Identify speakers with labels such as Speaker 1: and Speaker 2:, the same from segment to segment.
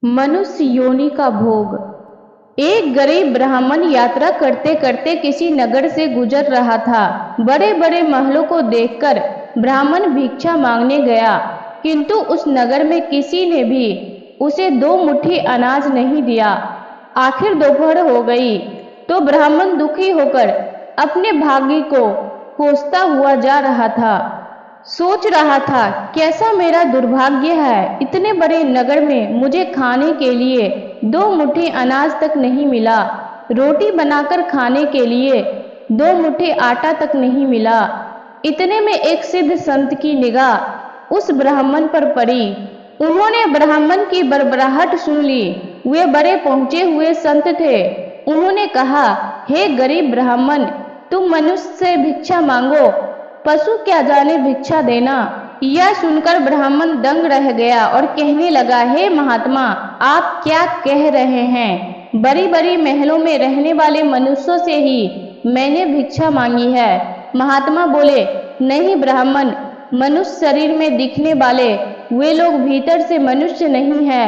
Speaker 1: मनुष्य योनि का भोग। एक गरीब ब्राह्मण यात्रा करते करते किसी नगर से गुजर रहा था। बड़े बड़े महलों को देखकर ब्राह्मण भिक्षा मांगने गया, किंतु उस नगर में किसी ने भी उसे 2 मुट्ठी अनाज नहीं दिया। आखिर दोपहर हो गई तो ब्राह्मण दुखी होकर अपने भाग्य को कोसता हुआ जा रहा था। सोच रहा था, कैसा मेरा दुर्भाग्य है, इतने बड़े नगर में मुझे खाने के लिए 2 मुट्ठी अनाज तक नहीं मिला, रोटी बनाकर खाने के लिए 2 मुट्ठी आटा तक नहीं मिला। इतने में एक सिद्ध संत की निगाह उस ब्राह्मण पर पड़ी। उन्होंने ब्राह्मण की बड़बड़ाहट सुन ली। वे बड़े पहुंचे हुए संत थे। उन्होंने कहा, हे गरीब ब्राह्मण, तुम मनुष्य से भिक्षा मांगो, पशु क्या जाने भिक्षा देना। यह सुनकर ब्राह्मण दंग रह गया और कहने लगा, हे महात्मा, आप क्या कह रहे हैं? बड़ी बड़ी महलों में रहने वाले मनुष्यों से ही मैंने भिक्षा मांगी है। महात्मा बोले, नहीं ब्राह्मण, मनुष्य शरीर में दिखने वाले वे लोग भीतर से मनुष्य नहीं है।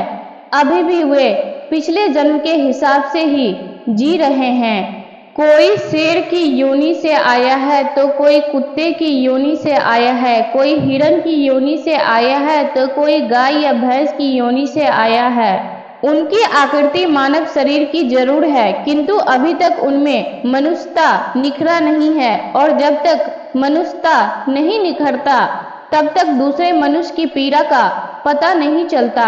Speaker 1: अभी भी वे पिछले जन्म के हिसाब से ही जी रहे हैं। कोई शेर की योनि से आया है तो कोई कुत्ते की योनि से आया है, कोई हिरण की योनि से आया है तो कोई गाय या भैंस की योनि से आया है। उनकी आकृति मानव शरीर की जरूर है, किंतु अभी तक उनमें मनुष्यता निखरा नहीं है, और जब तक मनुष्यता नहीं निखरता तब तक दूसरे मनुष्य की पीड़ा का पता नहीं चलता।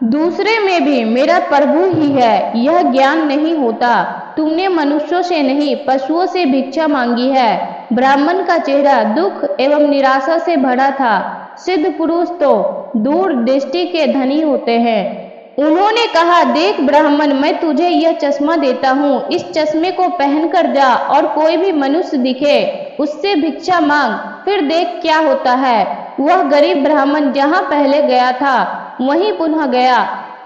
Speaker 1: दूसरे में भी मेरा प्रभु ही है, यह ज्ञान नहीं होता। तुमने मनुष्यों से नहीं, पशुओं से भिक्षा मांगी है। ब्राह्मण का चेहरा दुख एवं निराशा से भरा था। सिद्ध पुरुष तो दूर दृष्टि के धनी होते हैं। उन्होंने कहा, देख ब्राह्मण, मैं तुझे यह चश्मा देता हूँ, इस चश्मे को पहनकर जा और कोई भी मनुष्य दिखे उससे भिक्षा मांग, फिर देख क्या होता है। वह गरीब ब्राह्मण जहाँ पहले गया था वहीं पुनः गया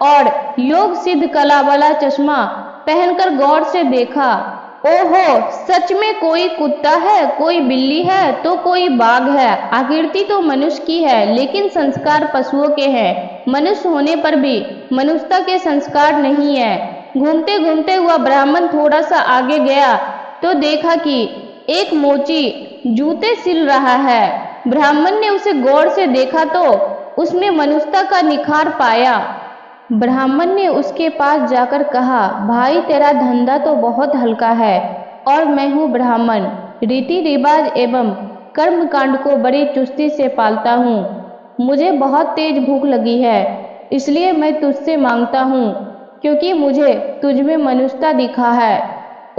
Speaker 1: और योग सिद्ध कला वाला चश्मा पहनकर गौर से देखा। ओहो, सच में कोई कुत्ता है, कोई बिल्ली है तो कोई बाघ है। आकृति तो मनुष्य की है, लेकिन संस्कार पशुओं के हैं। मनुष्य होने पर भी मनुष्यता के संस्कार नहीं है। घूमते घूमते हुआ ब्राह्मण थोड़ा सा आगे गया तो देखा कि एक मोची जूते सिल रहा है। ब्राह्मण ने उसे गौर से देखा तो उसमें मनुष्यता का निखार पाया। ब्राह्मण ने उसके पास जाकर कहा, भाई तेरा धंधा तो बहुत हल्का है और मैं हूँ ब्राह्मण, रीति रिवाज एवं कर्म कांड को बड़ी चुस्ती से पालता हूँ। मुझे बहुत तेज भूख लगी है, इसलिए मैं तुझसे मांगता हूँ, क्योंकि मुझे तुझमें मनुष्यता दिखा है।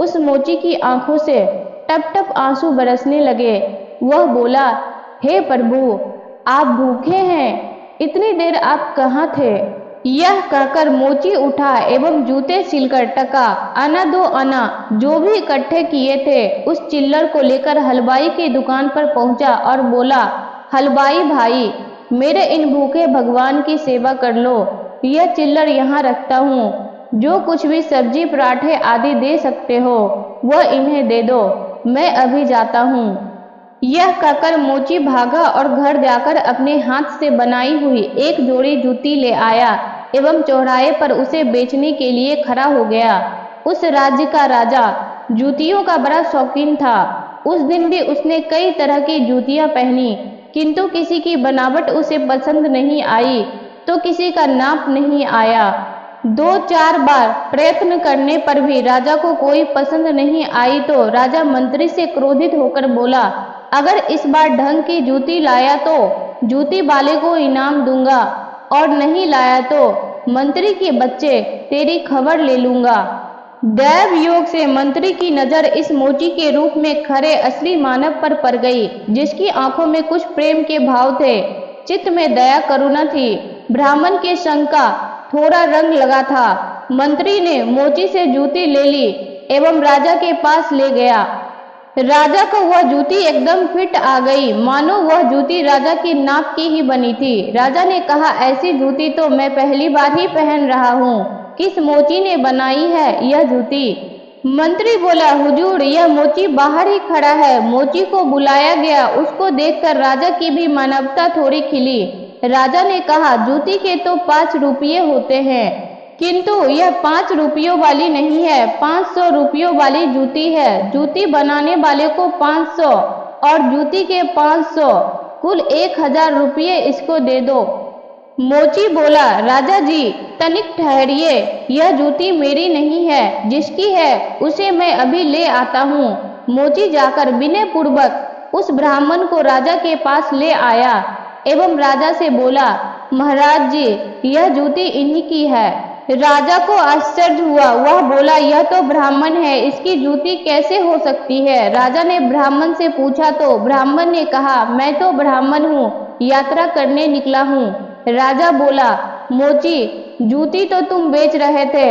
Speaker 1: उस मोची की आंखों से टप टप आंसू बरसने लगे। वह बोला, हे प्रभु, आप भूखे हैं, इतनी देर आप कहाँ थे? यह कहकर मोची उठा एवं जूते सिलकर टका, आना दो आना जो भी इकट्ठे किए थे उस चिल्लर को लेकर हलवाई की दुकान पर पहुंचा और बोला, हलवाई भाई, मेरे इन भूखे भगवान की सेवा कर लो। यह चिल्लर यहाँ रखता हूँ, जो कुछ भी सब्जी पराठे आदि दे सकते हो वह इन्हें दे दो, मैं अभी जाता हूँ। यह कहकर मोची भागा और घर जाकर अपने हाथ से बनाई हुई एक जोड़ी जूती ले आया एवं चौराहे पर उसे बेचने के लिए खड़ा हो गया। उस राज्य का राजा जूतियों का बड़ा शौकीन था। उस दिन भी उसने कई तरह की जूतियां पहनी, किंतु किसी की बनावट उसे पसंद नहीं आई तो किसी का नाप नहीं आया। 2-4 बार प्रयत्न करने पर भी राजा को कोई पसंद नहीं आई तो राजा मंत्री से क्रोधित होकर बोला, अगर इस बार ढंग की जूती लाया तो जूती वाले को इनाम दूंगा, और नहीं लाया तो मंत्री के बच्चे तेरी खबर ले लूंगा। दैव योग से मंत्री की नजर इस मोची के रूप में खड़े असली मानव पर पड़ गई, जिसकी आंखों में कुछ प्रेम के भाव थे, चित्त में दया करुणा थी। ब्राह्मण के संग का थोड़ा रंग लगा था। मंत्री ने मोची से जूती ले ली एवं राजा के पास ले गया। राजा को वह जूती एकदम फिट आ गई, मानो वह जूती राजा की नाप की ही बनी थी। राजा ने कहा, ऐसी जूती तो मैं पहली बार ही पहन रहा हूँ, किस मोची ने बनाई है यह जूती? मंत्री बोला, हुजूर, यह मोची बाहर ही खड़ा है। मोची को बुलाया गया। उसको देखकर राजा की भी मानवता थोड़ी खिली। राजा ने कहा, जूती के तो 5 रुपये होते हैं, किंतु यह 5 रुपयों वाली नहीं है, 500 रुपयों वाली जूती है। जूती बनाने वाले को 500 और जूती के 500, कुल 1000 रुपये इसको दे दो। मोची बोला, राजा जी तनिक ठहरिए, यह जूती मेरी नहीं है, जिसकी है उसे मैं अभी ले आता हूँ। मोची जाकर विनय पूर्वक उस ब्राह्मण को राजा के पास ले आया एवं राजा से बोला, महाराज जी यह जूती इन्हीं की है। राजा को आश्चर्य हुआ, वह बोला, यह तो ब्राह्मण है, इसकी जूती कैसे हो सकती है। राजा ने ब्राह्मण से पूछा तो ब्राह्मण ने कहा, मैं तो ब्राह्मण हूँ, यात्रा करने निकला हूँ। राजा बोला, मोची जूती तो तुम बेच रहे थे,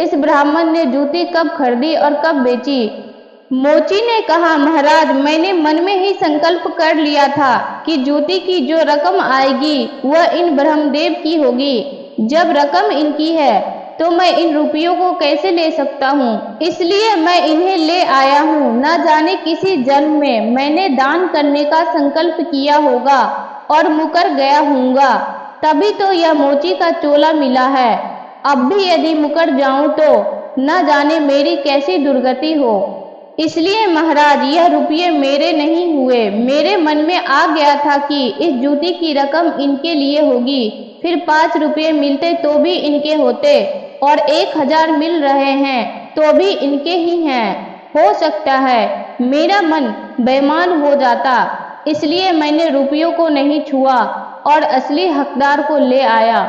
Speaker 1: इस ब्राह्मण ने जूती कब खरीदी और कब बेची। मोची ने कहा, महाराज मैंने मन में ही संकल्प कर लिया था कि जूती की जो रकम आएगी वह इन ब्रह्मदेव की होगी। जब रकम इनकी है तो मैं इन रुपयों को कैसे ले सकता हूँ, इसलिए मैं इन्हें ले आया हूँ। न जाने किसी जन्म में मैंने दान करने का संकल्प किया होगा और मुकर गया हूँगा, तभी तो यह मोची का चोला मिला है। अब भी यदि मुकर जाऊं तो न जाने मेरी कैसी दुर्गति हो। इसलिए महाराज यह रुपये मेरे नहीं हुए, मेरे मन में आ गया था कि इस जूती की रकम इनके लिए होगी, फिर 5 रुपये मिलते तो भी इनके होते और 1000 मिल रहे हैं तो भी इनके ही हैं। हो सकता है मेरा मन बेईमान हो जाता, इसलिए मैंने रुपयों को नहीं छुआ और असली हकदार को ले आया।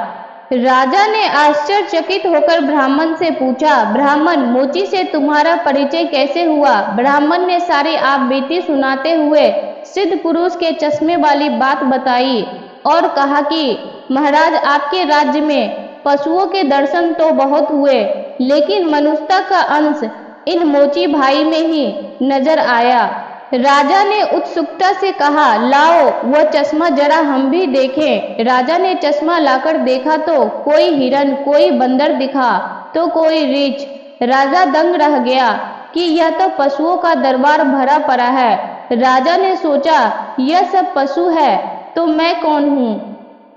Speaker 1: राजा ने आश्चर्यचकित होकर ब्राह्मण से पूछा, ब्राह्मण मोची से तुम्हारा परिचय कैसे हुआ। ब्राह्मण ने सारी आप बीती सुनाते हुए सिद्ध पुरुष के चश्मे वाली बात बताई और कहा कि महाराज आपके राज्य में पशुओं के दर्शन तो बहुत हुए, लेकिन मनुष्यता का अंश इन मोची भाई में ही नजर आया। राजा ने उत्सुकता से कहा, लाओ वह चश्मा जरा हम भी देखें। राजा ने चश्मा लाकर देखा तो कोई हिरन, कोई बंदर दिखा तो कोई रीछ। राजा दंग रह गया कि यह तो पशुओं का दरबार भरा पड़ा है। राजा ने सोचा, यह सब पशु है तो मैं कौन हूँ।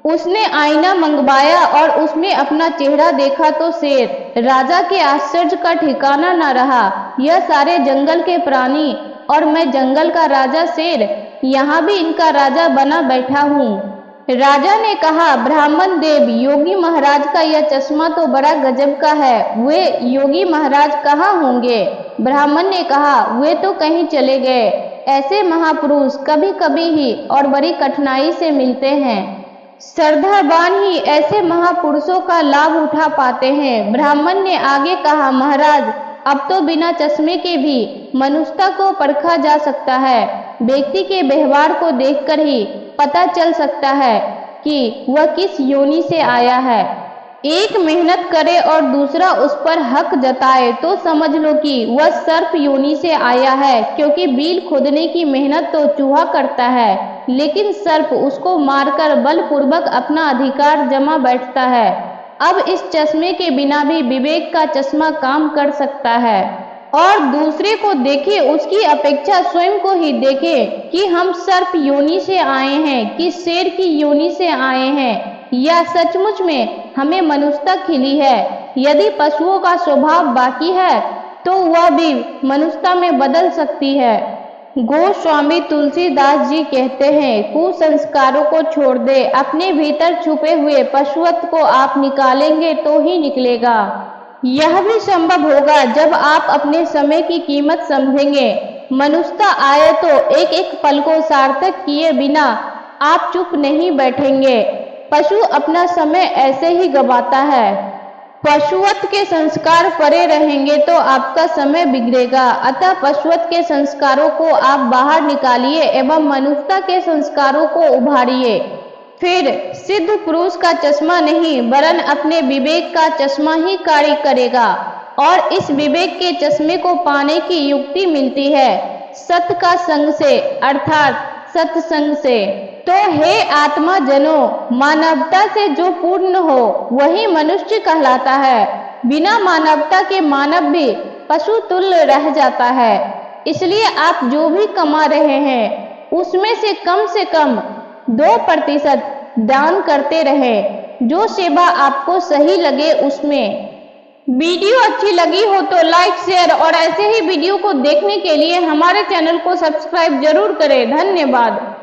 Speaker 1: उसने आईना मंगवाया और उसमें अपना चेहरा देखा तो शेर। राजा के आश्चर्य का ठिकाना न रहा, यह सारे जंगल के प्राणी और मैं जंगल का राजा शेर, यहाँ भी इनका राजा बना बैठा हूँ। राजा ने कहा, ब्राह्मण देव योगी महाराज का यह चश्मा तो बड़ा गजब का है, वे योगी महाराज कहाँ होंगे। ब्राह्मण ने कहा, वे तो कहीं चले गए, ऐसे महापुरुष कभी कभी ही और बड़ी कठिनाई से मिलते हैं। श्रद्धावान ही ऐसे महापुरुषों का लाभ उठा पाते हैं। ब्राह्मण ने आगे कहा, महाराज अब तो बिना चश्मे के भी मनुष्यता को परखा जा सकता है। व्यक्ति के व्यवहार को देखकर ही पता चल सकता है कि वह किस योनि से आया है। एक मेहनत करे और दूसरा उस पर हक जताए तो समझ लो कि वह सर्प योनि से आया है, क्योंकि बिल खोदने की मेहनत तो चूहा करता है, लेकिन सर्प उसको मारकर बलपूर्वक अपना अधिकार जमा बैठता है। अब इस चश्मे के बिना भी विवेक का चश्मा काम कर सकता है और दूसरे को देखे उसकी अपेक्षा स्वयं को ही देखे कि हम सर्प योनि से आए हैं कि शेर की योनि से आए हैं, या सचमुच में हमें मनुष्यता खिली है। यदि पशुओं का स्वभाव बाकी है तो वह भी मनुष्यता में बदल सकती है। गोस्वामी तुलसीदास जी कहते हैं, कुसंस्कारों को छोड़ दे, अपने भीतर छुपे हुए पशुत्व को आप निकालेंगे तो ही निकलेगा। यह भी संभव होगा जब आप अपने समय की कीमत समझेंगे। मनुष्यता आए तो एक एक पल को सार्थक किए बिना आप चुप नहीं बैठेंगे। पशु अपना समय ऐसे ही गवाता है। पशुवत के संस्कार परे रहेंगे तो आपका समय बिगड़ेगा। अतः पशुवत के संस्कारों को आप बाहर निकालिए एवं मनुष्यता के संस्कारों को उभारिए। फिर सिद्ध पुरुष का चश्मा नहीं वरन अपने विवेक का चश्मा ही कार्य करेगा और इस विवेक के चश्मे को पाने की युक्ति मिलती है सत्य का संग से, अर्थात सत्संग से। तो हे आत्मा जनों, मानवता से जो पूर्ण हो वही मनुष्य कहलाता है। बिना मानवता के मानव भी पशु तुल्य रह जाता है। इसलिए आप जो भी कमा रहे हैं उसमें से कम 2% दान करते रहें। जो सेवा आपको सही लगे उसमें। वीडियो अच्छी लगी हो तो लाइक शेयर और ऐसे ही वीडियो को देखने के लिए हमारे चैनल को सब्सक्राइब जरूर करें। धन्यवाद।